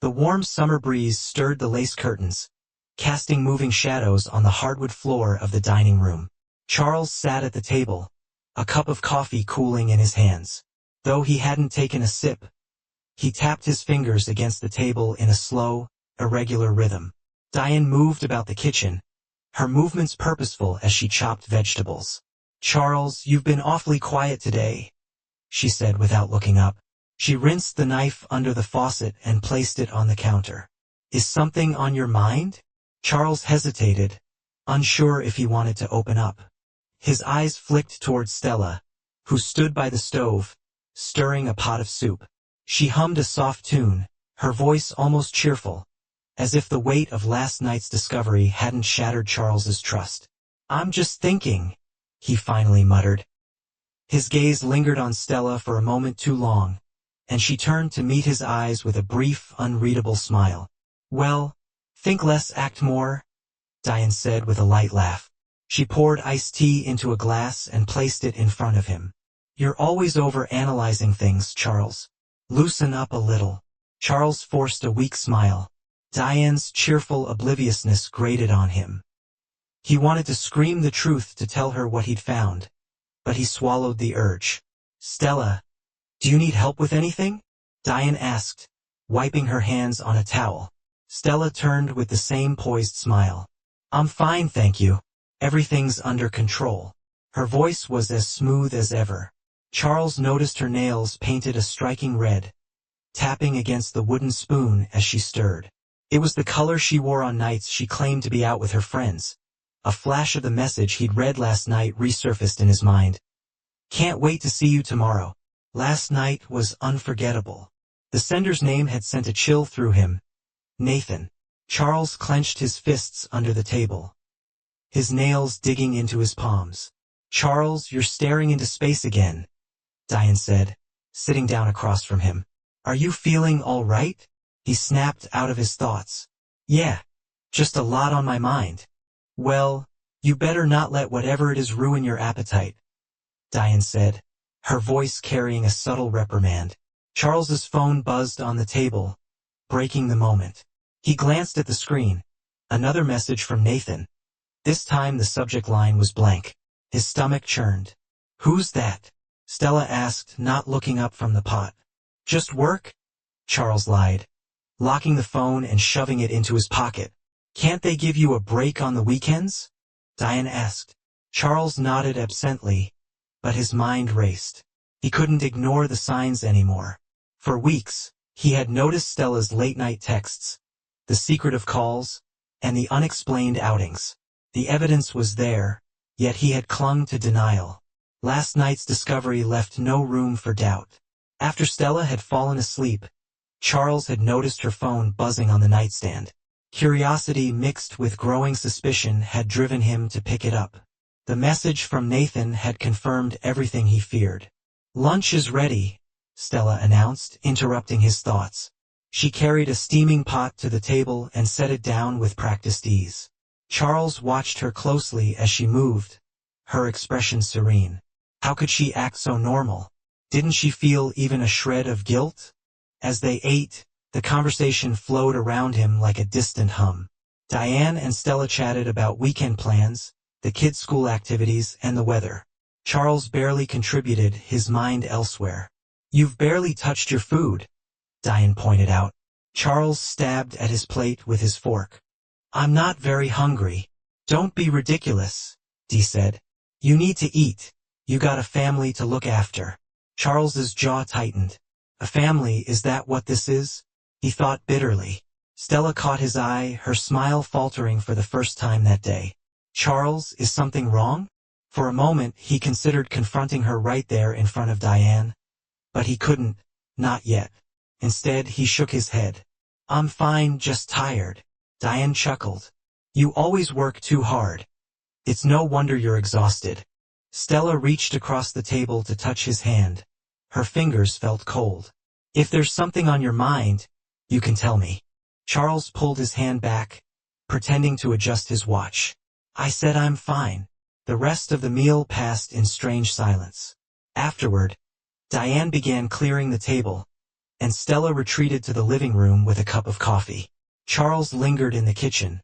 The warm summer breeze stirred the lace curtains, casting moving shadows on the hardwood floor of the dining room. Charles sat at the table, a cup of coffee cooling in his hands. Though he hadn't taken a sip, he tapped his fingers against the table in a slow, irregular rhythm. Diane moved about the kitchen, her movements purposeful as she chopped vegetables. "Charles, you've been awfully quiet today," she said without looking up. She rinsed the knife under the faucet and placed it on the counter. "Is something on your mind?" Charles hesitated, unsure if he wanted to open up. His eyes flicked toward Stella, who stood by the stove, stirring a pot of soup. She hummed a soft tune, her voice almost cheerful, as if the weight of last night's discovery hadn't shattered Charles's trust. "I'm just thinking," he finally muttered. His gaze lingered on Stella for a moment too long, and she turned to meet his eyes with a brief, unreadable smile. "Well, think less, act more," Diane said with a light laugh. She poured iced tea into a glass and placed it in front of him. "You're always over-analyzing things, Charles. Loosen up a little." Charles forced a weak smile. Diane's cheerful obliviousness grated on him. He wanted to scream the truth to tell her what he'd found, but he swallowed the urge. "Stella, do you need help with anything?" Diane asked, wiping her hands on a towel. Stella turned with the same poised smile. "I'm fine, thank you. Everything's under control." Her voice was as smooth as ever. Charles noticed her nails painted a striking red, tapping against the wooden spoon as she stirred. It was the color she wore on nights she claimed to be out with her friends. A flash of the message he'd read last night resurfaced in his mind. "Can't wait to see you tomorrow." Last night was unforgettable. The sender's name had sent a chill through him. Nathan. Charles clenched his fists under the table, his nails digging into his palms. "Charles, you're staring into space again," Diane said, sitting down across from him. "Are you feeling all right?" He snapped out of his thoughts. "Yeah, just a lot on my mind." "Well, you better not let whatever it is ruin your appetite," Diane said, her voice carrying a subtle reprimand. Charles's phone buzzed on the table, breaking the moment. He glanced at the screen. Another message from Nathan. This time the subject line was blank. His stomach churned. "Who's that?" Stella asked, not looking up from the pot. "Just work," Charles lied, locking the phone and shoving it into his pocket. "Can't they give you a break on the weekends?" Diane asked. Charles nodded absently, but his mind raced. He couldn't ignore the signs anymore. For weeks, he had noticed Stella's late-night texts, the secretive calls, and the unexplained outings. The evidence was there, yet he had clung to denial. Last night's discovery left no room for doubt. After Stella had fallen asleep, Charles had noticed her phone buzzing on the nightstand. Curiosity mixed with growing suspicion had driven him to pick it up. The message from Nathan had confirmed everything he feared. "Lunch is ready," Stella announced, interrupting his thoughts. She carried a steaming pot to the table and set it down with practiced ease. Charles watched her closely as she moved, her expression serene. How could she act so normal? Didn't she feel even a shred of guilt? As they ate, the conversation flowed around him like a distant hum. Diane and Stella chatted about weekend plans, the kids' school activities, and the weather. Charles barely contributed, his mind elsewhere. "You've barely touched your food," Diane pointed out. Charles stabbed at his plate with his fork. "I'm not very hungry." "Don't be ridiculous," Dee said. "You need to eat. You got a family to look after." Charles's jaw tightened. A family, is that what this is? He thought bitterly. Stella caught his eye, her smile faltering for the first time that day. "Charles, is something wrong?" For a moment, he considered confronting her right there in front of Diane. But he couldn't, not yet. Instead, he shook his head. "I'm fine, just tired." Diane chuckled. "You always work too hard. It's no wonder you're exhausted." Stella reached across the table to touch his hand. Her fingers felt cold. "If there's something on your mind, you can tell me." Charles pulled his hand back, pretending to adjust his watch. "I said I'm fine." The rest of the meal passed in strange silence. Afterward, Diane began clearing the table, and Stella retreated to the living room with a cup of coffee. Charles lingered in the kitchen,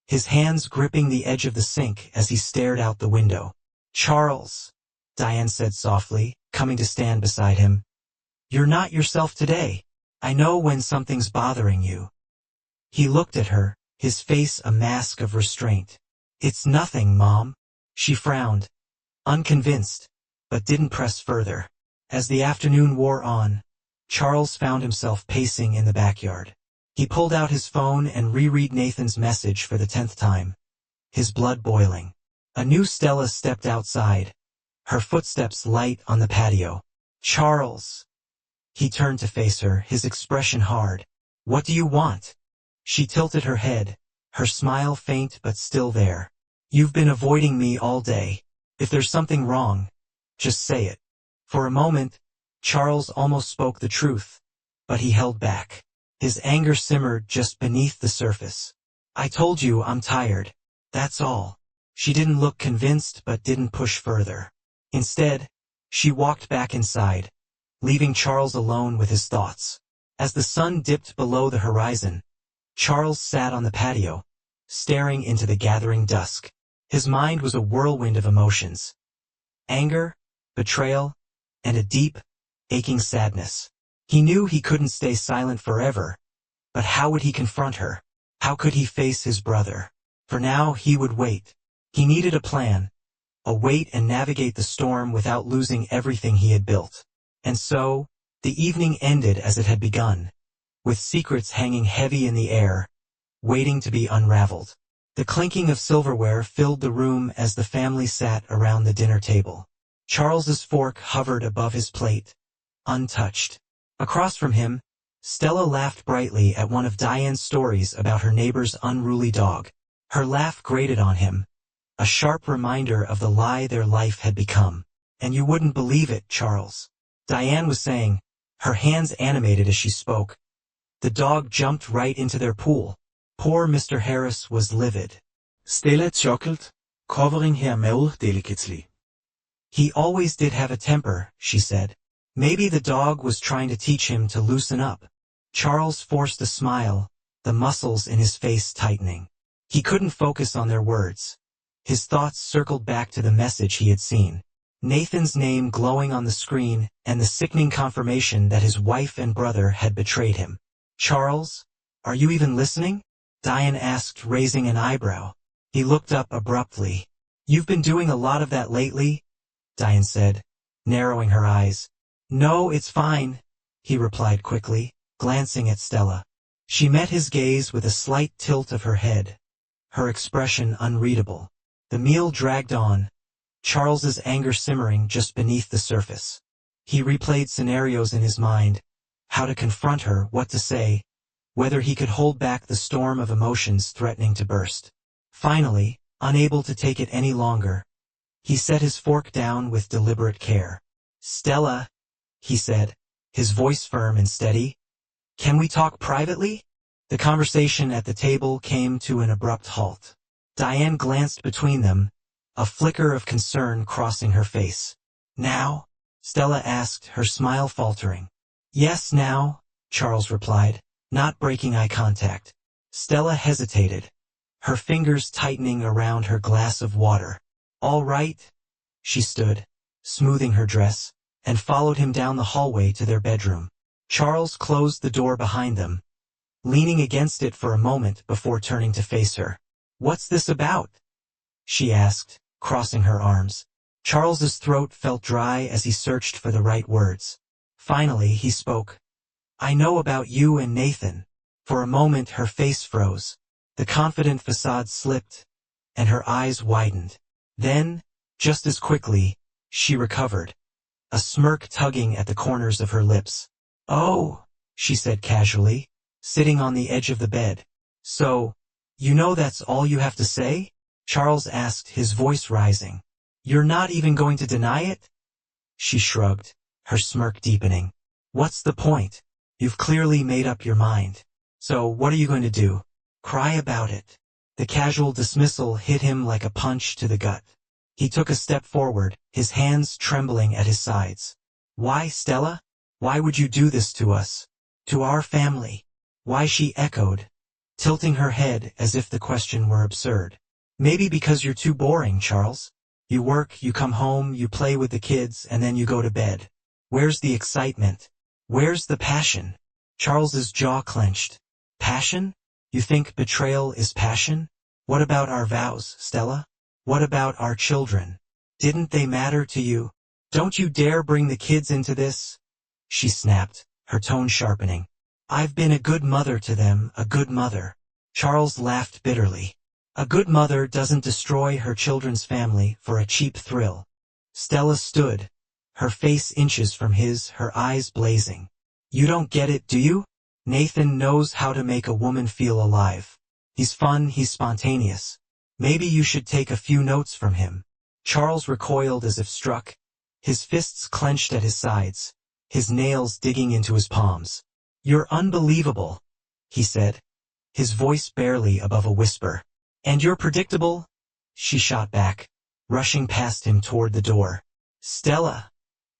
his hands gripping the edge of the sink as he stared out the window. "Charles," Diane said softly, coming to stand beside him. "You're not yourself today. I know when something's bothering you." He looked at her, his face a mask of restraint. "It's nothing, Mom." She frowned, unconvinced, but didn't press further. As the afternoon wore on, Charles found himself pacing in the backyard. He pulled out his phone and reread Nathan's message for the 10th time, his blood boiling. A new Stella stepped outside, her footsteps light on the patio. "Charles." He turned to face her, his expression hard. "What do you want?" She tilted her head, her smile faint but still there. "You've been avoiding me all day. If there's something wrong, just say it." For a moment, Charles almost spoke the truth, but he held back. His anger simmered just beneath the surface. "I told you I'm tired. That's all." She didn't look convinced but didn't push further. Instead, she walked back inside, leaving Charles alone with his thoughts. As the sun dipped below the horizon, Charles sat on the patio, staring into the gathering dusk. His mind was a whirlwind of emotions. Anger, betrayal, and a deep, aching sadness. He knew he couldn't stay silent forever, but how would he confront her? How could he face his brother? For now, he would wait. He needed a plan, a wait and navigate the storm without losing everything he had built. And so, the evening ended as it had begun, with secrets hanging heavy in the air, waiting to be unraveled. The clinking of silverware filled the room as the family sat around the dinner table. Charles's fork hovered above his plate, untouched. Across from him, Stella laughed brightly at one of Diane's stories about her neighbor's unruly dog. Her laugh grated on him, a sharp reminder of the lie their life had become. "And you wouldn't believe it, Charles," Diane was saying, her hands animated as she spoke. "The dog jumped right into their pool." Poor Mr. Harris was livid. Stella chuckled, covering her mouth delicately. "He always did have a temper," she said. "Maybe the dog was trying to teach him to loosen up." Charles forced a smile, the muscles in his face tightening. He couldn't focus on their words. His thoughts circled back to the message he had seen. Nathan's name glowing on the screen and the sickening confirmation that his wife and brother had betrayed him. "Charles, are you even listening?" Diane asked, raising an eyebrow. He looked up abruptly. "You've been doing a lot of that lately?" Diane said, narrowing her eyes. "No, it's fine," he replied quickly, glancing at Stella. She met his gaze with a slight tilt of her head, her expression unreadable. The meal dragged on, Charles's anger simmering just beneath the surface. He replayed scenarios in his mind, how to confront her, what to say, whether he could hold back the storm of emotions threatening to burst. Finally, unable to take it any longer, he set his fork down with deliberate care. "Stella," he said, his voice firm and steady, "can we talk privately?" The conversation at the table came to an abrupt halt. Diane glanced between them, a flicker of concern crossing her face. "Now?" Stella asked, her smile faltering. "Yes, now," Charles replied, not breaking eye contact. Stella hesitated, her fingers tightening around her glass of water. "All right." She stood, smoothing her dress, and followed him down the hallway to their bedroom. Charles closed the door behind them, leaning against it for a moment before turning to face her. "What's this about?" she asked, crossing her arms. Charles's throat felt dry as he searched for the right words. Finally, he spoke. "I know about you and Nathan." For a moment her face froze. The confident facade slipped, and her eyes widened. Then, just as quickly, she recovered, a smirk tugging at the corners of her lips. "Oh," she said casually, sitting on the edge of the bed. "So, you know that's all you have to say?" Charles asked, his voice rising. "You're not even going to deny it?" She shrugged, her smirk deepening. "What's the point? You've clearly made up your mind. So what are you going to do? Cry about it?" The casual dismissal hit him like a punch to the gut. He took a step forward, his hands trembling at his sides. "Why, Stella?" Why would you do this to us? To our family? Why, she echoed, tilting her head as if the question were absurd. Maybe because you're too boring, Charles. You work, you come home, you play with the kids, and then you go to bed. Where's the excitement? Where's the passion? Charles's jaw clenched. Passion? You think betrayal is passion? What about our vows, Stella? What about our children? Didn't they matter to you? Don't you dare bring the kids into this, she snapped, her tone sharpening. I've been a good mother to them, a good mother. Charles laughed bitterly. A good mother doesn't destroy her children's family for a cheap thrill. Stella stood, her face inches from his, her eyes blazing. You don't get it, do you? Nathan knows how to make a woman feel alive. He's fun, he's spontaneous. Maybe you should take a few notes from him. Charles recoiled as if struck, his fists clenched at his sides, his nails digging into his palms. You're unbelievable, he said, his voice barely above a whisper. And you're predictable, she shot back, rushing past him toward the door. Stella,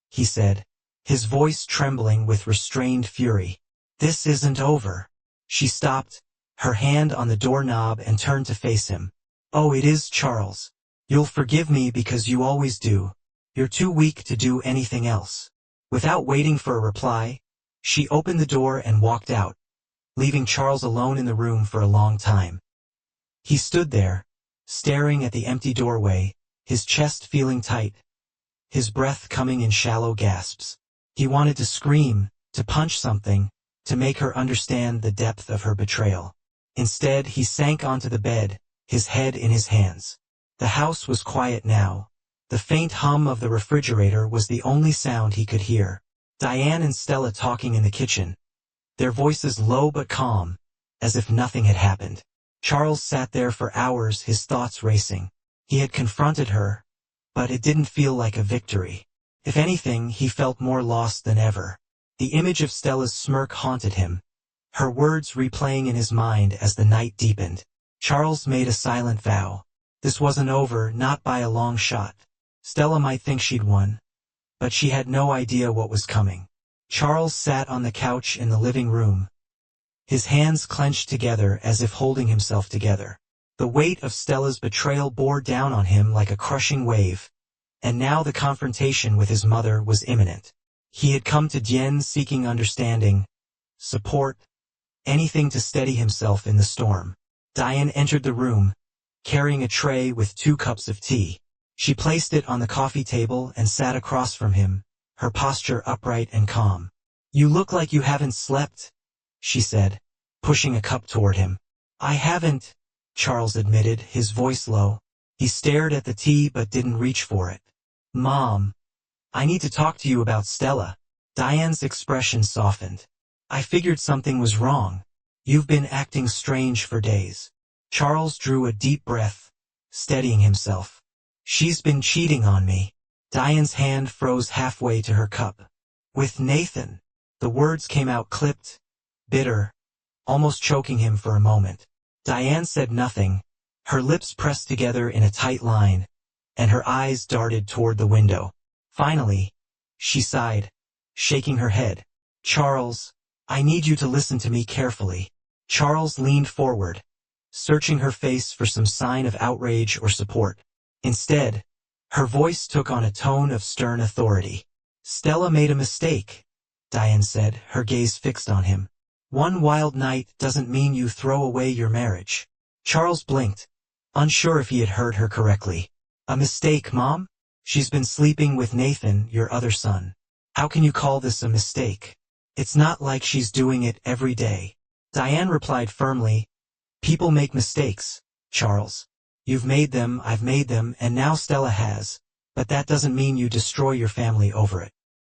he said, his voice trembling with restrained fury. This isn't over. She stopped, her hand on the doorknob, and turned to face him. Oh, it is, Charles. You'll forgive me because you always do. You're too weak to do anything else. Without waiting for a reply, she opened the door and walked out, leaving Charles alone in the room for a long time. He stood there, staring at the empty doorway, his chest feeling tight, his breath coming in shallow gasps. He wanted to scream, to punch something, to make her understand the depth of her betrayal. Instead, he sank onto the bed, his head in his hands. The house was quiet now. The faint hum of the refrigerator was the only sound he could hear. Diane and Stella talking in the kitchen, their voices low but calm, as if nothing had happened. Charles sat there for hours, his thoughts racing. He had confronted her, but it didn't feel like a victory. If anything, he felt more lost than ever. The image of Stella's smirk haunted him, her words replaying in his mind as the night deepened. Charles made a silent vow. This wasn't over, not by a long shot. Stella might think she'd won, but she had no idea what was coming. Charles sat on the couch in the living room, his hands clenched together as if holding himself together. The weight of Stella's betrayal bore down on him like a crushing wave, and now the confrontation with his mother was imminent. He had come to Dien seeking understanding, support, anything to steady himself in the storm. Diane entered the room, carrying a tray with 2 cups of tea. She placed it on the coffee table and sat across from him, her posture upright and calm. You look like you haven't slept, she said, pushing a cup toward him. I haven't, Charles admitted, his voice low. He stared at the tea but didn't reach for it. Mom, I need to talk to you about Stella. Diane's expression softened. I figured something was wrong. You've been acting strange for days. Charles drew a deep breath, steadying himself. She's been cheating on me. Diane's hand froze halfway to her cup. With Nathan. The words came out clipped, bitter, almost choking him for a moment. Diane said nothing, her lips pressed together in a tight line, and her eyes darted toward the window. Finally, she sighed, shaking her head. Charles, I need you to listen to me carefully. Charles leaned forward, searching her face for some sign of outrage or support. Instead, her voice took on a tone of stern authority. Stella made a mistake, Diane said, her gaze fixed on him. One wild night doesn't mean you throw away your marriage. Charles blinked, unsure if he had heard her correctly. A mistake, Mom? She's been sleeping with Nathan, your other son. How can you call this a mistake? It's not like she's doing it every day. Diane replied firmly, People make mistakes, Charles. You've made them, I've made them, and now Stella has, but that doesn't mean you destroy your family over it.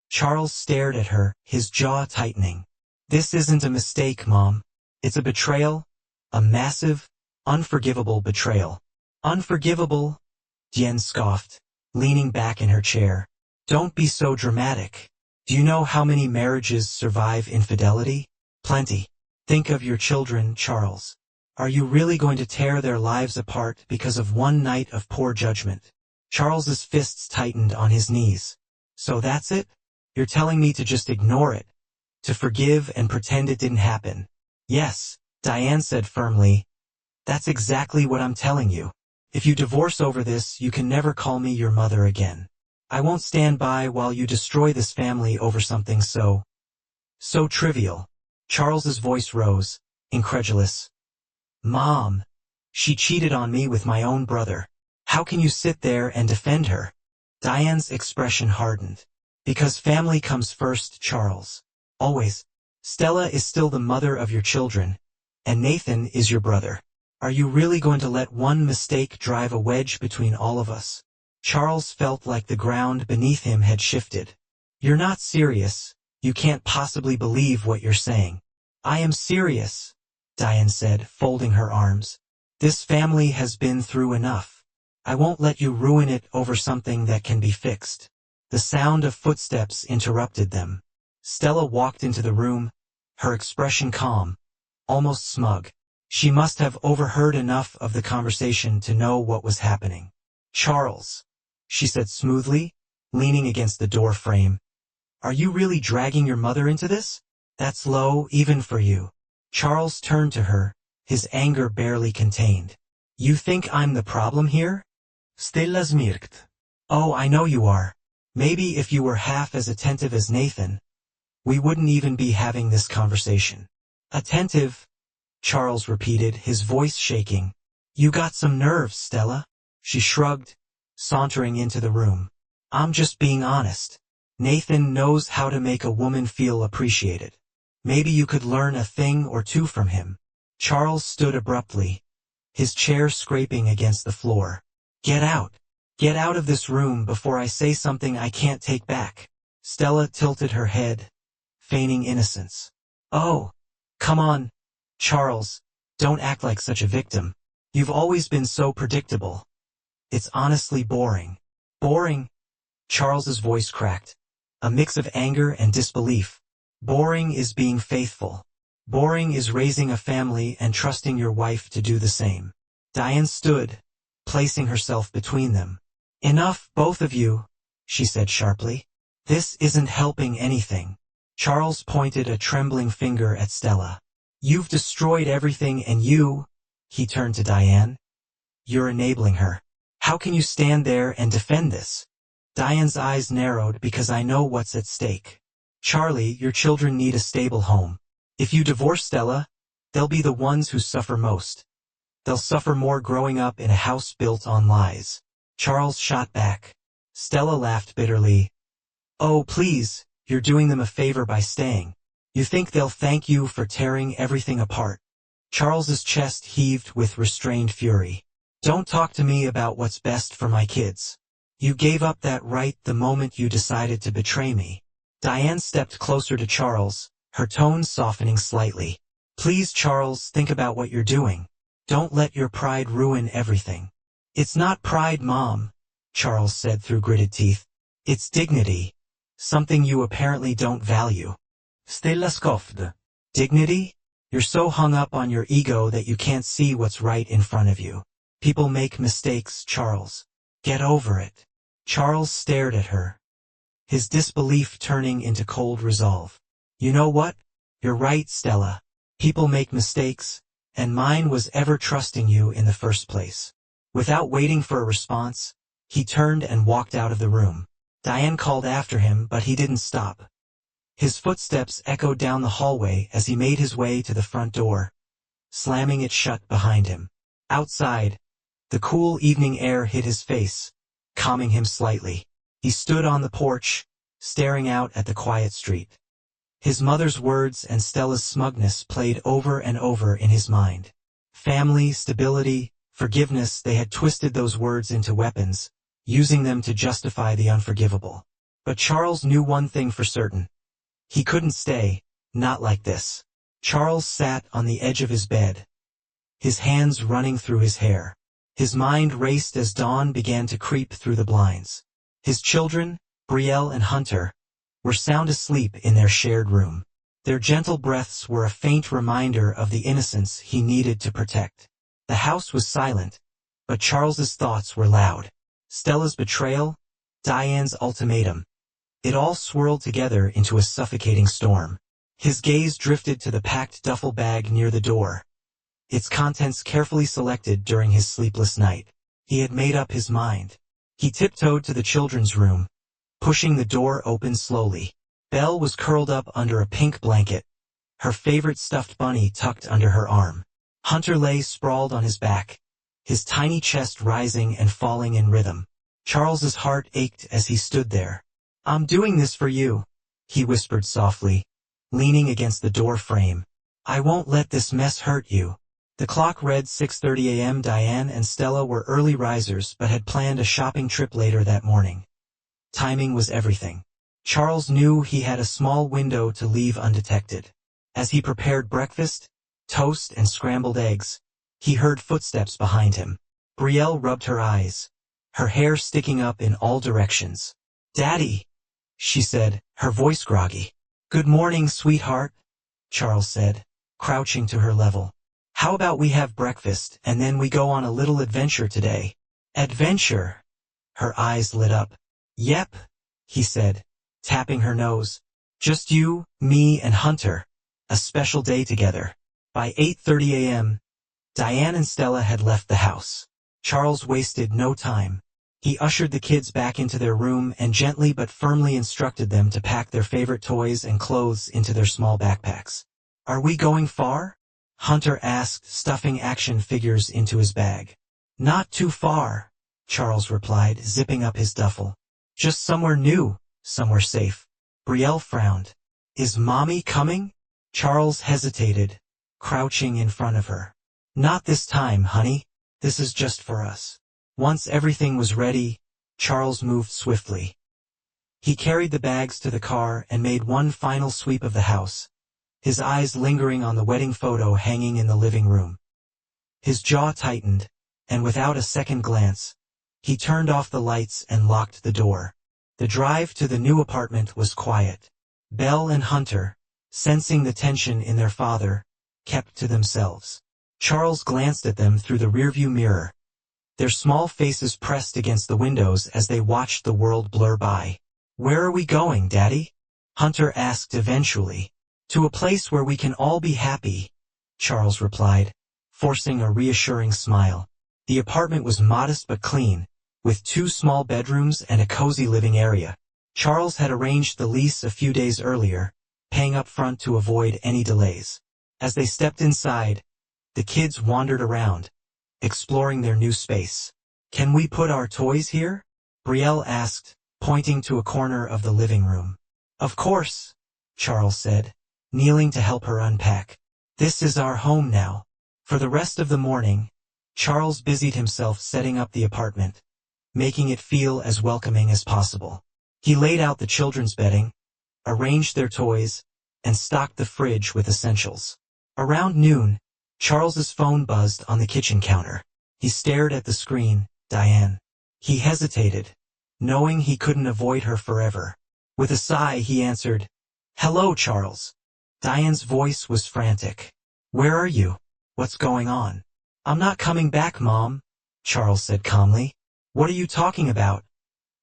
Charles stared at her, his jaw tightening. This isn't a mistake, Mom. It's a betrayal, a massive, unforgivable betrayal. Unforgivable? Dien scoffed, leaning back in her chair. Don't be so dramatic. Do you know how many marriages survive infidelity? Plenty. Think of your children, Charles. Are you really going to tear their lives apart because of one night of poor judgment? Charles's fists tightened on his knees. So that's it? You're telling me to just ignore it, to forgive and pretend it didn't happen. Yes, Diane said firmly. That's exactly what I'm telling you. If you divorce over this, you can never call me your mother again. I won't stand by while you destroy this family over something so trivial. Charles's voice rose, incredulous. Mom, she cheated on me with my own brother. How can you sit there and defend her? Diane's expression hardened. Because family comes first, Charles. Always. Stella is still the mother of your children, and Nathan is your brother. Are you really going to let one mistake drive a wedge between all of us? Charles felt like the ground beneath him had shifted. You're not serious. You can't possibly believe what you're saying. I am serious, Diane said, folding her arms. This family has been through enough. I won't let you ruin it over something that can be fixed. The sound of footsteps interrupted them. Stella walked into the room, her expression calm, almost smug. She must have overheard enough of the conversation to know what was happening. Charles, she said smoothly, leaning against the door frame. Are you really dragging your mother into this? That's low, even for you. Charles turned to her, his anger barely contained. You think I'm the problem here? Stella smirked. Oh, I know you are. Maybe if you were half as attentive as Nathan, we wouldn't even be having this conversation. Attentive, Charles repeated, his voice shaking. You got some nerves, Stella. She shrugged, sauntering into the room. I'm just being honest. Nathan knows how to make a woman feel appreciated. Maybe you could learn a thing or two from him. Charles stood abruptly, his chair scraping against the floor. Get out. Get out of this room before I say something I can't take back. Stella tilted her head, feigning innocence. Oh, come on, Charles, don't act like such a victim. You've always been so predictable. It's honestly boring. Boring? Charles's voice cracked, a mix of anger and disbelief. Boring is being faithful. Boring is raising a family and trusting your wife to do the same. Diane stood, placing herself between them. Enough, both of you, she said sharply. This isn't helping anything. Charles pointed a trembling finger at Stella. You've destroyed everything and he turned to Diane. You're enabling her. How can you stand there and defend this? Diane's eyes narrowed because I know what's at stake. Charlie, your children need a stable home. If you divorce Stella, they'll be the ones who suffer most. They'll suffer more growing up in a house built on lies. Charles shot back. Stella laughed bitterly. Oh, please, you're doing them a favor by staying. You think they'll thank you for tearing everything apart? Charles's chest heaved with restrained fury. Don't talk to me about what's best for my kids. You gave up that right the moment you decided to betray me. Diane stepped closer to Charles, her tone softening slightly. Please, Charles, think about what you're doing. Don't let your pride ruin everything. It's not pride, Mom, Charles said through gritted teeth. It's dignity. Something you apparently don't value. Stella scoffed. Dignity? You're so hung up on your ego that you can't see what's right in front of you. People make mistakes, Charles. Get over it. Charles stared at her, his disbelief turning into cold resolve. You know what? You're right, Stella. People make mistakes, and mine was ever trusting you in the first place. Without waiting for a response, he turned and walked out of the room. Diane called after him, but he didn't stop. His footsteps echoed down the hallway as he made his way to the front door, slamming it shut behind him. Outside, the cool evening air hit his face, calming him slightly. He stood on the porch, staring out at the quiet street. His mother's words and Stella's smugness played over and over in his mind. Family, stability, forgiveness, they had twisted those words into weapons, using them to justify the unforgivable. But Charles knew one thing for certain. He couldn't stay, not like this. Charles sat on the edge of his bed, his hands running through his hair. His mind raced as dawn began to creep through the blinds. His children, Brielle and Hunter, were sound asleep in their shared room. Their gentle breaths were a faint reminder of the innocence he needed to protect. The house was silent, but Charles's thoughts were loud. Stella's betrayal, Diane's ultimatum. It all swirled together into a suffocating storm. His gaze drifted to the packed duffel bag near the door, its contents carefully selected during his sleepless night. He had made up his mind. He tiptoed to the children's room, pushing the door open slowly. Belle was curled up under a pink blanket, her favorite stuffed bunny tucked under her arm. Hunter lay sprawled on his back, his tiny chest rising and falling in rhythm. Charles's heart ached as he stood there. "I'm doing this for you," he whispered softly, leaning against the door frame. "I won't let this mess hurt you." The clock read 6:30 a.m. Diane and Stella were early risers but had planned a shopping trip later that morning. Timing was everything. Charles knew he had a small window to leave undetected. As he prepared breakfast, toast and scrambled eggs, he heard footsteps behind him. Brielle rubbed her eyes, her hair sticking up in all directions. "Daddy," she said, her voice groggy. "Good morning, sweetheart," Charles said, crouching to her level. "How about we have breakfast and then we go on a little adventure today?" "Adventure?" Her eyes lit up. "Yep," he said, tapping her nose. "Just you, me and Hunter. A special day together." By 8:30 a.m., Diane and Stella had left the house. Charles wasted no time. He ushered the kids back into their room and gently but firmly instructed them to pack their favorite toys and clothes into their small backpacks. "Are we going far?" Hunter asked, stuffing action figures into his bag. "Not too far," Charles replied, zipping up his duffel. "Just somewhere new, somewhere safe." Brielle frowned. "Is Mommy coming?" Charles hesitated, crouching in front of her. "Not this time, honey. This is just for us." Once everything was ready, Charles moved swiftly. He carried the bags to the car and made one final sweep of the house, his eyes lingering on the wedding photo hanging in the living room. His jaw tightened, and without a second glance, he turned off the lights and locked the door. The drive to the new apartment was quiet. Belle and Hunter, sensing the tension in their father, kept to themselves. Charles glanced at them through the rearview mirror, their small faces pressed against the windows as they watched the world blur by. "Where are we going, Daddy?" Hunter asked eventually. "To a place where we can all be happy," Charles replied, forcing a reassuring smile. The apartment was modest but clean, with 2 small bedrooms and a cozy living area. Charles had arranged the lease a few days earlier, paying up front to avoid any delays. As they stepped inside, the kids wandered around, exploring their new space. "Can we put our toys here?" Brielle asked, pointing to a corner of the living room. "Of course," Charles said, kneeling to help her unpack. "This is our home now." For the rest of the morning, Charles busied himself setting up the apartment, making it feel as welcoming as possible. He laid out the children's bedding, arranged their toys, and stocked the fridge with essentials. Around noon, Charles's phone buzzed on the kitchen counter. He stared at the screen. Diane. He hesitated, knowing he couldn't avoid her forever. With a sigh, he answered, "Hello, Charles." Diane's voice was frantic. "Where are you? What's going on?" "I'm not coming back, Mom," Charles said calmly. "What are you talking about?"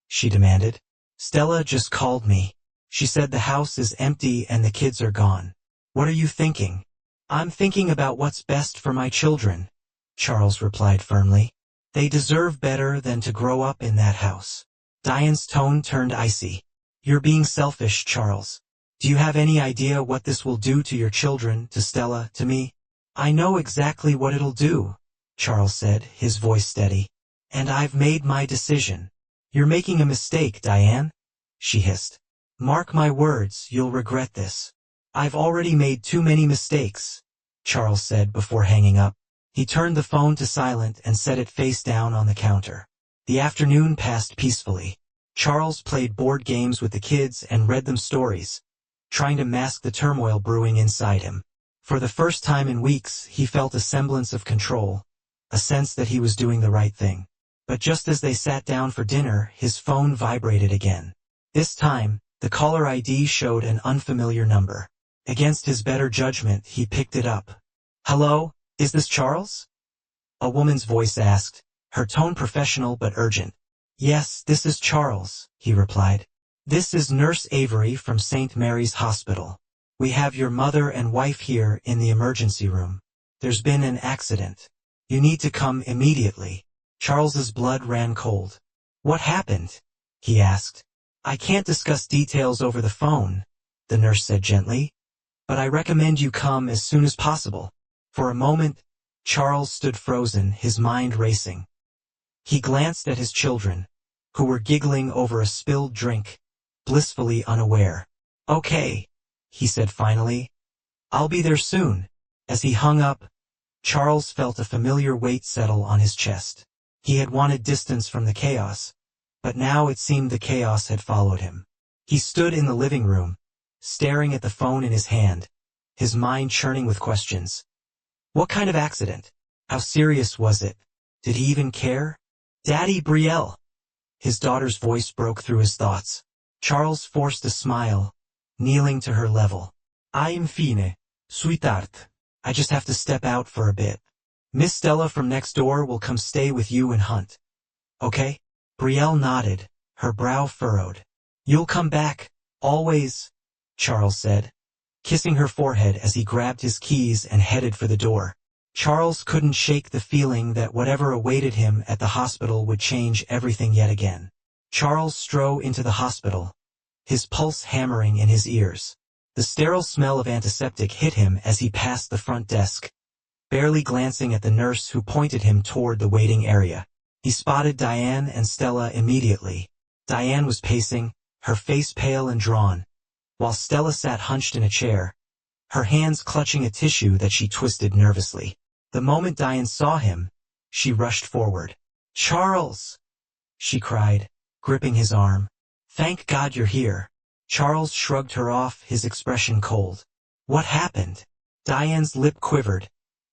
she demanded. "Stella just called me. She said the house is empty and the kids are gone." "What are you thinking?" "I'm thinking about what's best for my children," Charles replied firmly. "They deserve better than to grow up in that house." Diane's tone turned icy. "You're being selfish, Charles. Do you have any idea what this will do to your children, to Stella, to me?" "I know exactly what it'll do," Charles said, his voice steady. "And I've made my decision." "You're making a mistake, Diane," she hissed. "Mark my words, you'll regret this." "I've already made too many mistakes," Charles said before hanging up. He turned the phone to silent and set it face down on the counter. The afternoon passed peacefully. Charles played board games with the kids and read them stories, trying to mask the turmoil brewing inside him. For the first time in weeks, he felt a semblance of control, a sense that he was doing the right thing. But just as they sat down for dinner, his phone vibrated again. This time, the caller ID showed an unfamiliar number. Against his better judgment, he picked it up. "Hello, is this Charles?" A woman's voice asked, her tone professional but urgent. "Yes, this is Charles," he replied. This is Nurse Avery from St. Mary's Hospital. We have your mother and wife here in the emergency room. There's been an accident. You need to come immediately. Charles's blood ran cold. What happened? He asked. I can't discuss details over the phone, the nurse said gently, but I recommend you come as soon as possible. For a moment, Charles stood frozen, his mind racing. He glanced at his children, who were giggling over a spilled drink, blissfully unaware. Okay, he said finally. I'll be there soon. As he hung up, Charles felt a familiar weight settle on his chest. He had wanted distance from the chaos, but now it seemed the chaos had followed him. He stood in the living room, staring at the phone in his hand, his mind churning with questions. What kind of accident? How serious was it? Did he even care? Daddy Brielle. His daughter's voice broke through his thoughts. Charles forced a smile, kneeling to her level. I'm fine, sweetheart. I just have to step out for a bit. Miss Stella from next door will come stay with you and Hunt. Okay? Brielle nodded, her brow furrowed. You'll come back, always, Charles said, kissing her forehead as he grabbed his keys and headed for the door. Charles couldn't shake the feeling that whatever awaited him at the hospital would change everything yet again. Charles strode into the hospital, his pulse hammering in his ears. The sterile smell of antiseptic hit him as he passed the front desk, barely glancing at the nurse who pointed him toward the waiting area. He spotted Diane and Stella immediately. Diane was pacing, her face pale and drawn, while Stella sat hunched in a chair, her hands clutching a tissue that she twisted nervously. The moment Diane saw him, she rushed forward. Charles! She cried, gripping his arm. Thank God you're here. Charles shrugged her off, his expression cold. What happened? Diane's lip quivered,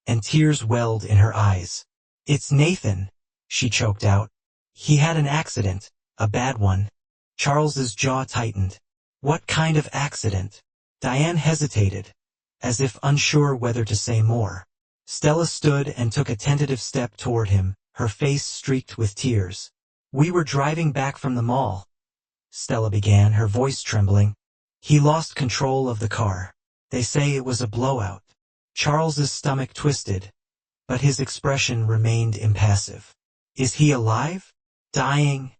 and tears welled in her eyes. It's Nathan, she choked out. He had an accident, a bad one. Charles's jaw tightened. What kind of accident? Diane hesitated, as if unsure whether to say more. Stella stood and took a tentative step toward him, her face streaked with tears. We were driving back from the mall, Stella began, her voice trembling. He lost control of the car. They say it was a blowout. Charles's stomach twisted, but his expression remained impassive. Is he alive? Dying?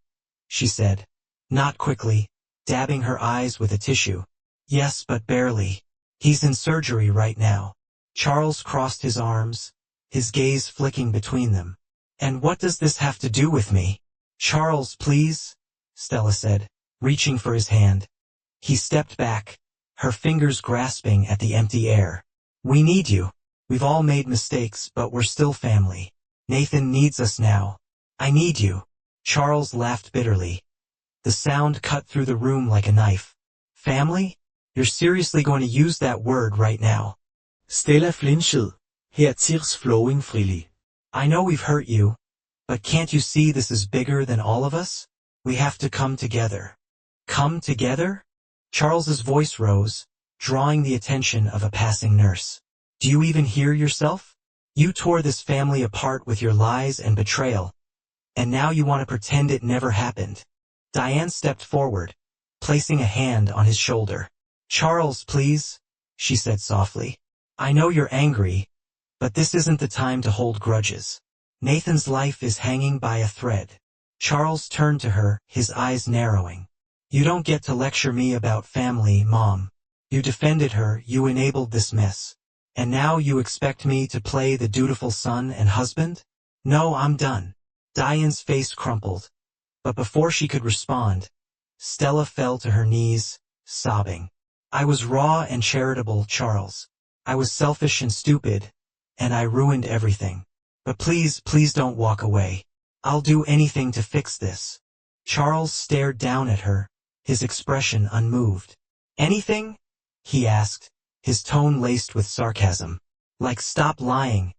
She said. Not quickly, dabbing her eyes with a tissue. Yes, but barely. He's in surgery right now. Charles crossed his arms, his gaze flicking between them. And what does this have to do with me? Charles, please, Stella said, reaching for his hand. He stepped back, her fingers grasping at the empty air. We need you. We've all made mistakes, but we're still family. Nathan needs us now. I need you. Charles laughed bitterly. The sound cut through the room like a knife. Family? You're seriously going to use that word right now? Stella flinched, her tears flowing freely. I know we've hurt you, but can't you see this is bigger than all of us? We have to come together. Come together? Charles's voice rose, drawing the attention of a passing nurse. Do you even hear yourself? You tore this family apart with your lies and betrayal, and now you want to pretend it never happened. Diane stepped forward, placing a hand on his shoulder. Charles, please, she said softly. I know you're angry, but this isn't the time to hold grudges. Nathan's life is hanging by a thread. Charles turned to her, his eyes narrowing. You don't get to lecture me about family, Mom. You defended her, you enabled this mess. And now you expect me to play the dutiful son and husband? No, I'm done. Diane's face crumpled. But before she could respond, Stella fell to her knees, sobbing. I was raw and charitable, Charles. I was selfish and stupid, and I ruined everything. But please, please don't walk away. I'll do anything to fix this. Charles stared down at her, his expression unmoved. Anything? He asked, his tone laced with sarcasm. Like stop lying.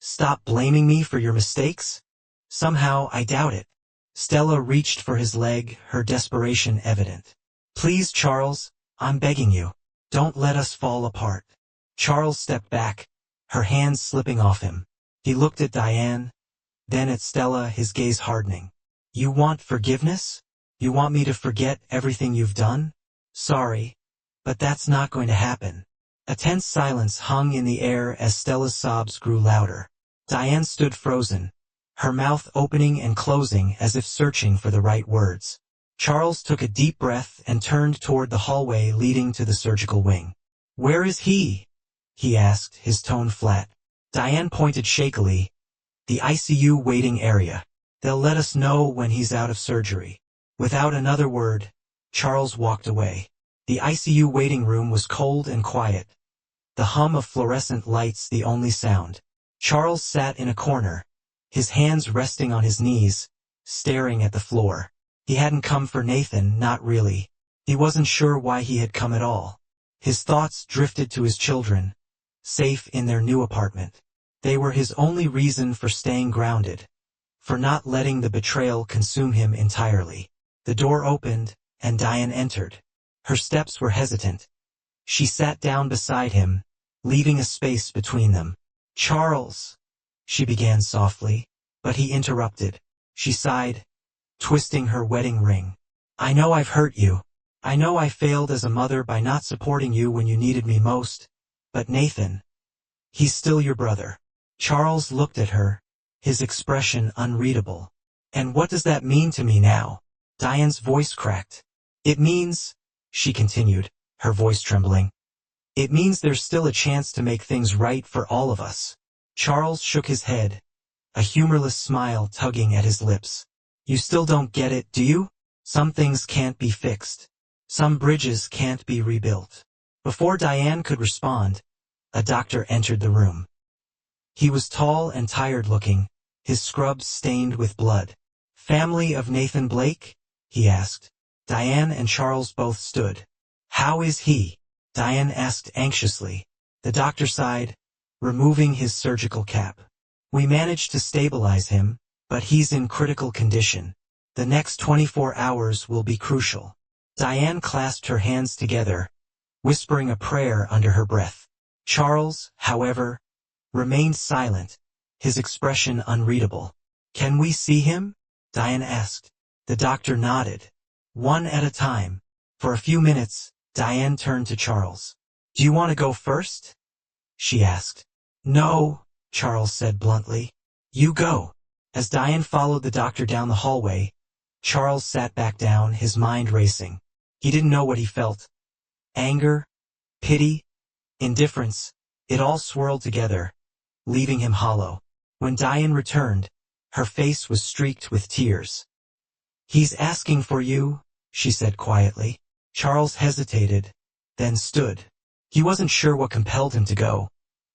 Stop blaming me for your mistakes? Somehow I doubt it. Stella reached for his leg, her desperation evident. Please, Charles, I'm begging you. Don't let us fall apart. Charles stepped back, her hands slipping off him. He looked at Diane, then at Stella, his gaze hardening. You want forgiveness? You want me to forget everything you've done? Sorry, but that's not going to happen. A tense silence hung in the air as Stella's sobs grew louder. Diane stood frozen, her mouth opening and closing as if searching for the right words. Charles took a deep breath and turned toward the hallway leading to the surgical wing. "Where is he?" he asked, his tone flat. Diane pointed shakily. "The ICU waiting area. They'll let us know when he's out of surgery." Without another word, Charles walked away. The ICU waiting room was cold and quiet, the hum of fluorescent lights the only sound. Charles sat in a corner, his hands resting on his knees, staring at the floor. He hadn't come for Nathan, not really. He wasn't sure why he had come at all. His thoughts drifted to his children, safe in their new apartment. They were his only reason for staying grounded, for not letting the betrayal consume him entirely. The door opened, and Diane entered. Her steps were hesitant. She sat down beside him, leaving a space between them. "Charles," she began softly, but he interrupted. She sighed, twisting her wedding ring. "I know I've hurt you. I know I failed as a mother by not supporting you when you needed me most. But Nathan, he's still your brother." Charles looked at her, his expression unreadable. "And what does that mean to me now?" Diane's voice cracked. "It means," she continued, her voice trembling, "it means there's still a chance to make things right for all of us." Charles shook his head, a humorless smile tugging at his lips. "You still don't get it, do you? Some things can't be fixed. Some bridges can't be rebuilt." Before Diane could respond, a doctor entered the room. He was tall and tired-looking, his scrubs stained with blood. "Family of Nathan Blake?" he asked. Diane and Charles both stood. "How is he?" Diane asked anxiously. The doctor sighed, removing his surgical cap. "We managed to stabilize him, but he's in critical condition. The next 24 hours will be crucial." Diane clasped her hands together, whispering a prayer under her breath. Charles, however, remained silent, his expression unreadable. "Can we see him?" Diane asked. The doctor nodded. "One at a time." For a few minutes, Diane turned to Charles. "Do you want to go first?" she asked. "No," Charles said bluntly. "You go." As Diane followed the doctor down the hallway, Charles sat back down, his mind racing. He didn't know what he felt. Anger, pity, indifference, it all swirled together, leaving him hollow. When Diane returned, her face was streaked with tears. "He's asking for you," she said quietly. Charles hesitated, then stood. He wasn't sure what compelled him to go.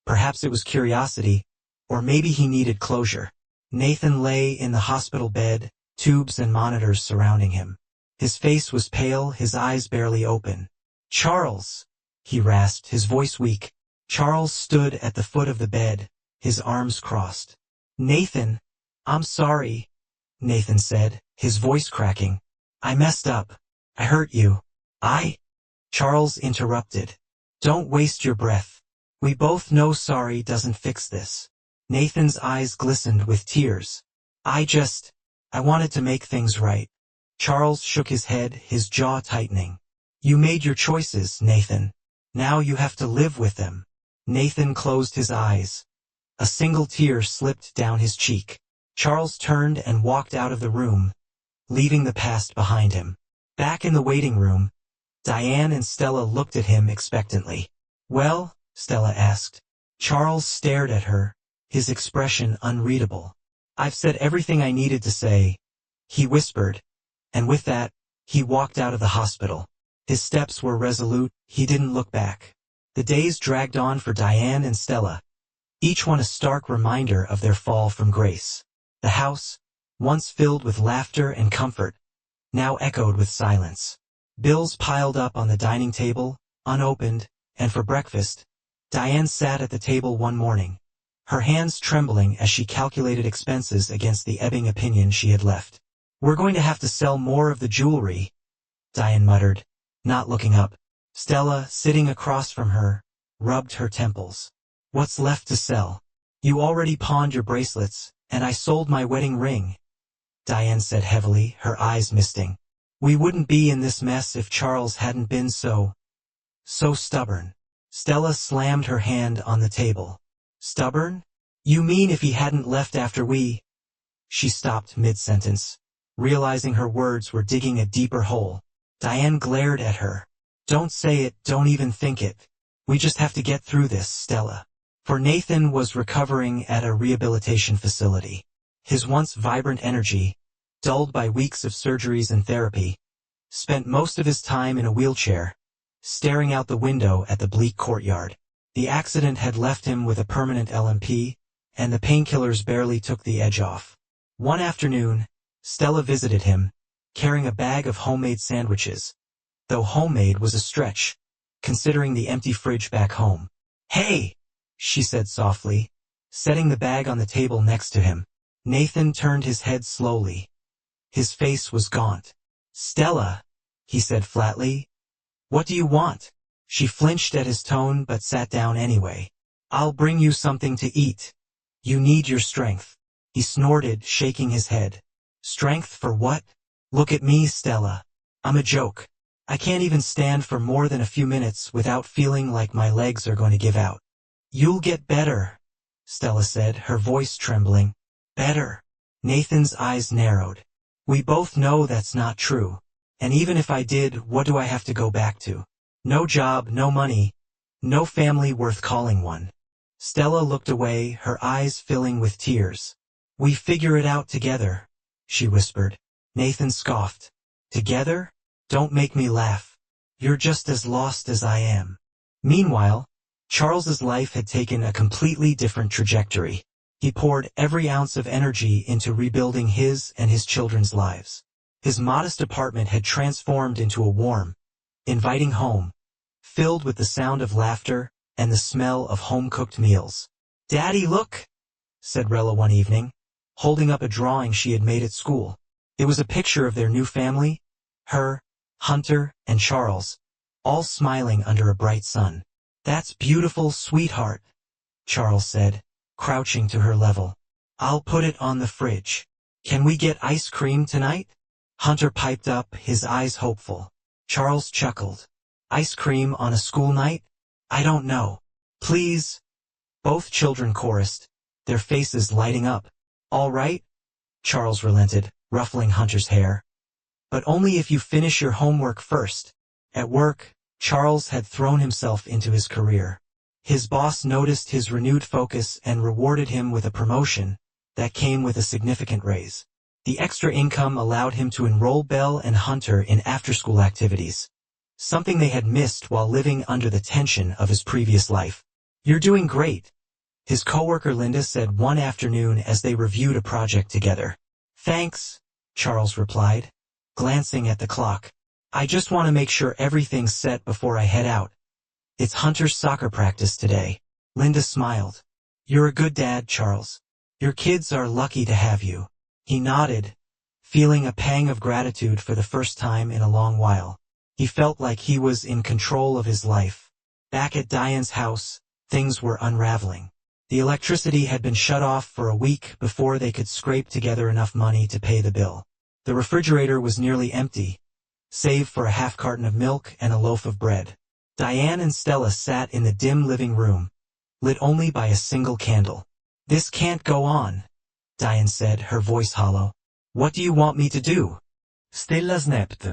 Perhaps it was curiosity, or maybe he needed closure. Nathan lay in the hospital bed, tubes and monitors surrounding him. His face was pale, his eyes barely open. "Charles," he rasped, his voice weak. Charles stood at the foot of the bed, his arms crossed. "Nathan, I'm sorry," Nathan said, his voice cracking. "I messed up. I hurt you. Charles interrupted. "Don't waste your breath. We both know sorry doesn't fix this." Nathan's eyes glistened with tears. I wanted to make things right." Charles shook his head, his jaw tightening. "You made your choices, Nathan. Now you have to live with them." Nathan closed his eyes. A single tear slipped down his cheek. Charles turned and walked out of the room, leaving the past behind him. Back in the waiting room, Diane and Stella looked at him expectantly. "Well?" Stella asked. Charles stared at her, his expression unreadable. "I've said everything I needed to say," he whispered, and with that, he walked out of the hospital. His steps were resolute, he didn't look back. The days dragged on for Diane and Stella, each one a stark reminder of their fall from grace. The house, once filled with laughter and comfort, now echoed with silence. Bills piled up on the dining table, unopened, and for breakfast, Diane sat at the table one morning, her hands trembling as she calculated expenses against the ebbing opinion she had left. "We're going to have to sell more of the jewelry," Diane muttered, not looking up. Stella, sitting across from her, rubbed her temples. "What's left to sell?" "You already pawned your bracelets, and I sold my wedding ring," Diane said heavily, her eyes misting. We wouldn't be in this mess if Charles hadn't been so stubborn. Stella slammed her hand on the table. Stubborn? You mean if he hadn't left after we... She stopped mid-sentence, realizing her words were digging a deeper hole. Diane glared at her. Don't say it, don't even think it. We just have to get through this, Stella. For Nathan was recovering at a rehabilitation facility. His once vibrant energy, dulled by weeks of surgeries and therapy, spent most of his time in a wheelchair, staring out the window at the bleak courtyard. The accident had left him with a permanent LMP, and the painkillers barely took the edge off. One afternoon, Stella visited him, carrying a bag of homemade sandwiches, though homemade was a stretch, considering the empty fridge back home. Hey, she said softly, setting the bag on the table next to him. Nathan turned his head slowly. His face was gaunt. Stella, he said flatly. What do you want? She flinched at his tone but sat down anyway. I'll bring you something to eat. You need your strength. He snorted, shaking his head. Strength for what? Look at me, Stella. I'm a joke. I can't even stand for more than a few minutes without feeling like my legs are going to give out. You'll get better, Stella said, her voice trembling. Better. Nathan's eyes narrowed. We both know that's not true. And even if I did, what do I have to go back to? No job, no money, no family worth calling one. Stella looked away, her eyes filling with tears. We figure it out together, she whispered. Nathan scoffed. Together? Don't make me laugh. You're just as lost as I am. Meanwhile, Charles's life had taken a completely different trajectory. He poured every ounce of energy into rebuilding his and his children's lives. His modest apartment had transformed into a warm, inviting home, filled with the sound of laughter and the smell of home-cooked meals. Daddy, look, said Rella one evening, holding up a drawing she had made at school. It was a picture of their new family, her, Hunter, and Charles, all smiling under a bright sun. That's beautiful, sweetheart, Charles said, crouching to her level. I'll put it on the fridge. Can we get ice cream tonight? Hunter piped up, his eyes hopeful. Charles chuckled. Ice cream on a school night? I don't know. Please? Both children chorused, their faces lighting up. All right? Charles relented, ruffling Hunter's hair. But only if you finish your homework first. At work, Charles had thrown himself into his career. His boss noticed his renewed focus and rewarded him with a promotion that came with a significant raise. The extra income allowed him to enroll Belle and Hunter in after-school activities, something they had missed while living under the tension of his previous life. You're doing great, his coworker Linda said one afternoon as they reviewed a project together. Thanks, Charles replied, glancing at the clock. I just want to make sure everything's set before I head out. It's Hunter's soccer practice today. Linda smiled. You're a good dad, Charles. Your kids are lucky to have you. He nodded, feeling a pang of gratitude for the first time in a long while. He felt like he was in control of his life. Back at Diane's house, things were unraveling. The electricity had been shut off for a week before they could scrape together enough money to pay the bill. The refrigerator was nearly empty, save for a half carton of milk and a loaf of bread. Diane and Stella sat in the dim living room, lit only by a single candle. This can't go on, Diane said, her voice hollow. What do you want me to do? Stella snapped.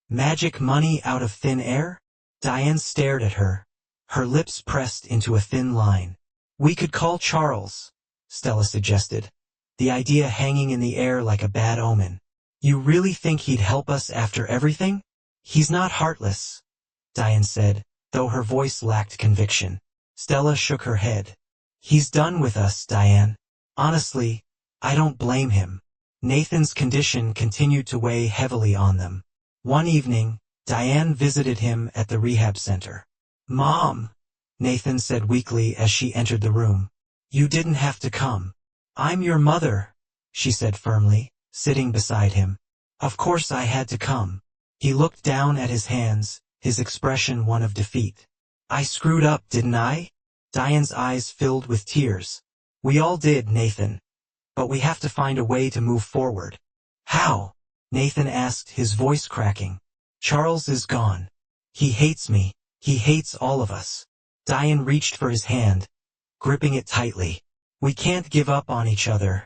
Magic money out of thin air? Diane stared at her, her lips pressed into a thin line. We could call Charles, Stella suggested, the idea hanging in the air like a bad omen. You really think he'd help us after everything? He's not heartless, Diane said, though her voice lacked conviction. Stella shook her head. He's done with us, Diane. Honestly, I don't blame him. Nathan's condition continued to weigh heavily on them. One evening, Diane visited him at the rehab center. Mom, Nathan said weakly as she entered the room. You didn't have to come. I'm your mother, she said firmly, sitting beside him. Of course I had to come. He looked down at his hands, his expression one of defeat. I screwed up, didn't I? Diane's eyes filled with tears. We all did, Nathan. But we have to find a way to move forward. How? Nathan asked, his voice cracking. Charles is gone. He hates me. He hates all of us. Diane reached for his hand, gripping it tightly. We can't give up on each other,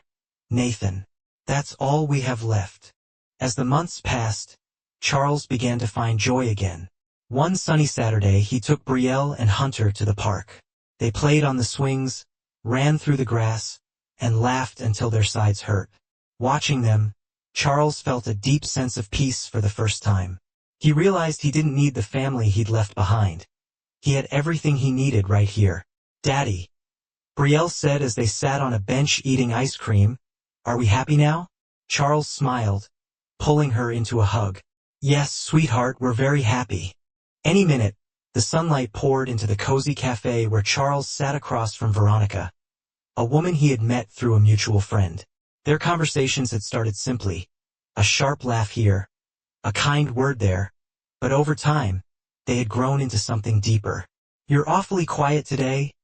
Nathan. That's all we have left. As the months passed, Charles began to find joy again. One sunny Saturday he took Brielle and Hunter to the park. They played on the swings, ran through the grass, and laughed until their sides hurt. Watching them, Charles felt a deep sense of peace for the first time. He realized he didn't need the family he'd left behind. He had everything he needed right here. Daddy, Brielle said as they sat on a bench eating ice cream, are we happy now? Charles smiled, pulling her into a hug. Yes, sweetheart, we're very happy. Any minute, the sunlight poured into the cozy cafe where Charles sat across from Veronica, a woman he had met through a mutual friend. Their conversations had started simply, a sharp laugh here, a kind word there, but over time, they had grown into something deeper. You're awfully quiet today,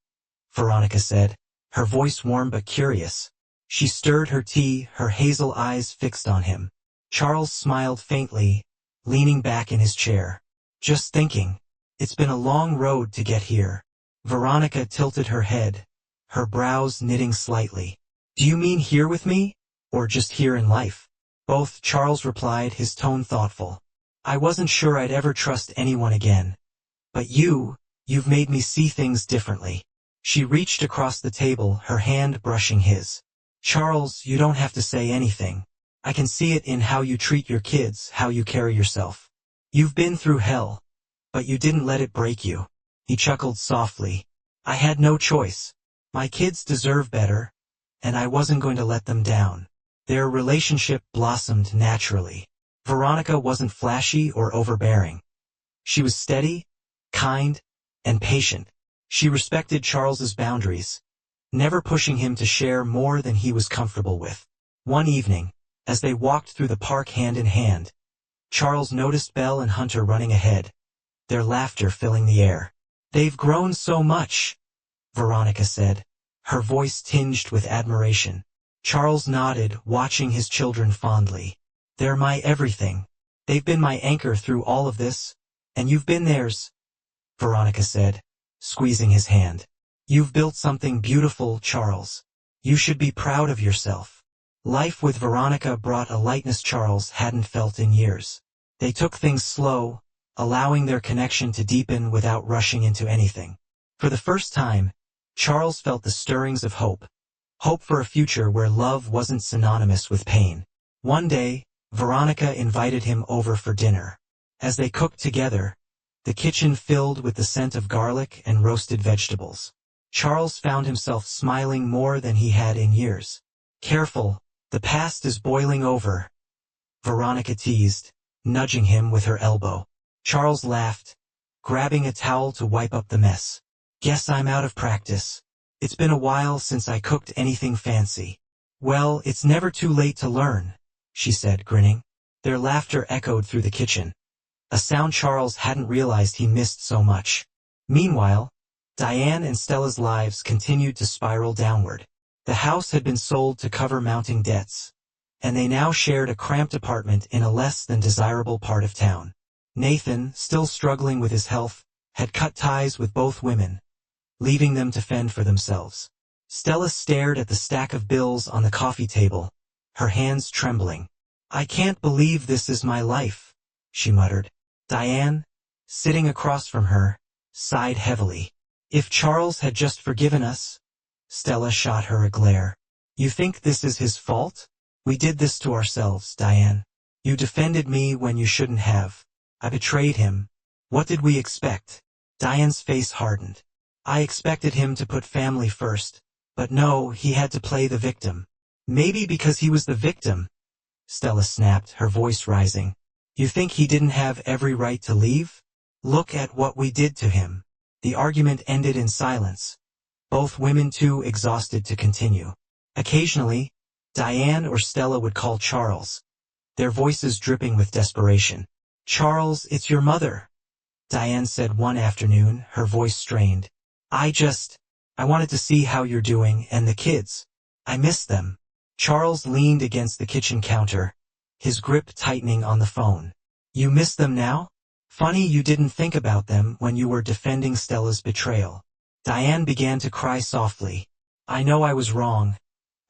Veronica said, her voice warm but curious. She stirred her tea, her hazel eyes fixed on him. Charles smiled faintly, leaning back in his chair. Just thinking. It's been a long road to get here. Veronica tilted her head, her brows knitting slightly. Do you mean here with me? Or just here in life? Both, Charles replied, his tone thoughtful. I wasn't sure I'd ever trust anyone again. But you've made me see things differently. She reached across the table, her hand brushing his. Charles, you don't have to say anything. I can see it in how you treat your kids, how you carry yourself. You've been through hell, but you didn't let it break you. He chuckled softly. I had no choice. My kids deserve better, and I wasn't going to let them down. Their relationship blossomed naturally. Veronica wasn't flashy or overbearing. She was steady, kind, and patient. She respected Charles's boundaries, never pushing him to share more than he was comfortable with. One evening, as they walked through the park hand in hand, Charles noticed Belle and Hunter running ahead, their laughter filling the air. They've grown so much, Veronica said, her voice tinged with admiration. Charles nodded, watching his children fondly. They're my everything. They've been my anchor through all of this, and you've been theirs, Veronica said, squeezing his hand. You've built something beautiful, Charles. You should be proud of yourself. Life with Veronica brought a lightness Charles hadn't felt in years. They took things slow, allowing their connection to deepen without rushing into anything. For the first time, Charles felt the stirrings of hope. Hope for a future where love wasn't synonymous with pain. One day, Veronica invited him over for dinner. As they cooked together, the kitchen filled with the scent of garlic and roasted vegetables. Charles found himself smiling more than he had in years. Careful, the past is boiling over, Veronica teased, nudging him with her elbow. Charles laughed, grabbing a towel to wipe up the mess. Guess I'm out of practice. It's been a while since I cooked anything fancy. Well, it's never too late to learn, she said, grinning. Their laughter echoed through the kitchen, a sound Charles hadn't realized he missed so much. Meanwhile, Diane and Stella's lives continued to spiral downward. The house had been sold to cover mounting debts, and they now shared a cramped apartment in a less than desirable part of town. Nathan, still struggling with his health, had cut ties with both women, leaving them to fend for themselves. Stella stared at the stack of bills on the coffee table, her hands trembling. I can't believe this is my life, she muttered. Diane, sitting across from her, sighed heavily. If Charles had just forgiven us, Stella shot her a glare. You think this is his fault? We did this to ourselves, Diane. You defended me when you shouldn't have. I betrayed him. What did we expect? Diane's face hardened. I expected him to put family first, but no, he had to play the victim. Maybe because he was the victim, Stella snapped, her voice rising. You think he didn't have every right to leave? Look at what we did to him. The argument ended in silence, both women too exhausted to continue. Occasionally, Diane or Stella would call Charles, their voices dripping with desperation. Charles, it's your mother, Diane said one afternoon, her voice strained. I wanted to see how you're doing and the kids. I miss them. Charles leaned against the kitchen counter, his grip tightening on the phone. You miss them now? Funny you didn't think about them when you were defending Stella's betrayal. Diane began to cry softly. I know I was wrong.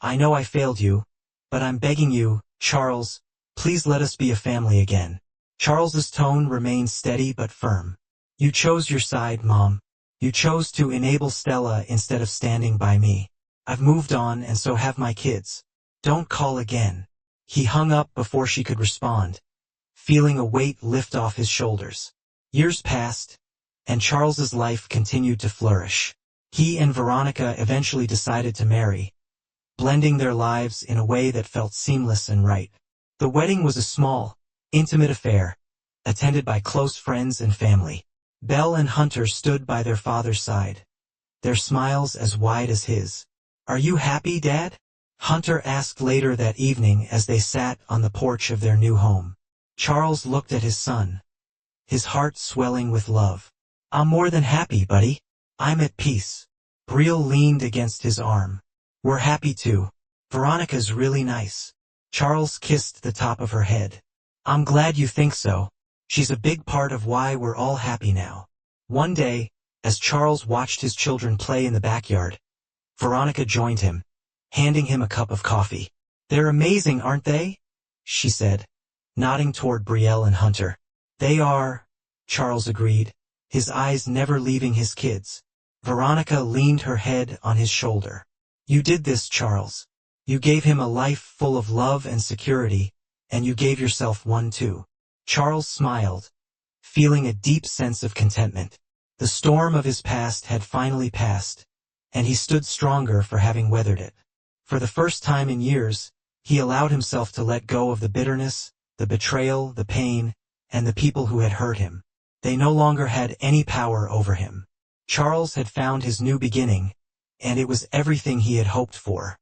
I know I failed you. But I'm begging you, Charles, please let us be a family again. Charles's tone remained steady but firm. You chose your side, Mom. You chose to enable Stella instead of standing by me. I've moved on and so have my kids. Don't call again. He hung up before she could respond, feeling a weight lift off his shoulders. Years passed, and Charles's life continued to flourish. He and Veronica eventually decided to marry, blending their lives in a way that felt seamless and right. The wedding was a small, intimate affair, attended by close friends and family. Belle and Hunter stood by their father's side, their smiles as wide as his. Are you happy, Dad? Hunter asked later that evening as they sat on the porch of their new home. Charles looked at his son, his heart swelling with love. I'm more than happy, buddy. I'm at peace. Brielle leaned against his arm. We're happy too. Veronica's really nice. Charles kissed the top of her head. I'm glad you think so. She's a big part of why we're all happy now. One day, as Charles watched his children play in the backyard, Veronica joined him, handing him a cup of coffee. They're amazing, aren't they? She said, nodding toward Brielle and Hunter. They are, Charles agreed, his eyes never leaving his kids. Veronica leaned her head on his shoulder. You did this, Charles. You gave him a life full of love and security, and you gave yourself one too. Charles smiled, feeling a deep sense of contentment. The storm of his past had finally passed, and he stood stronger for having weathered it. For the first time in years, he allowed himself to let go of the bitterness, the betrayal, the pain, and the people who had hurt him. They no longer had any power over him. Charles had found his new beginning, and it was everything he had hoped for.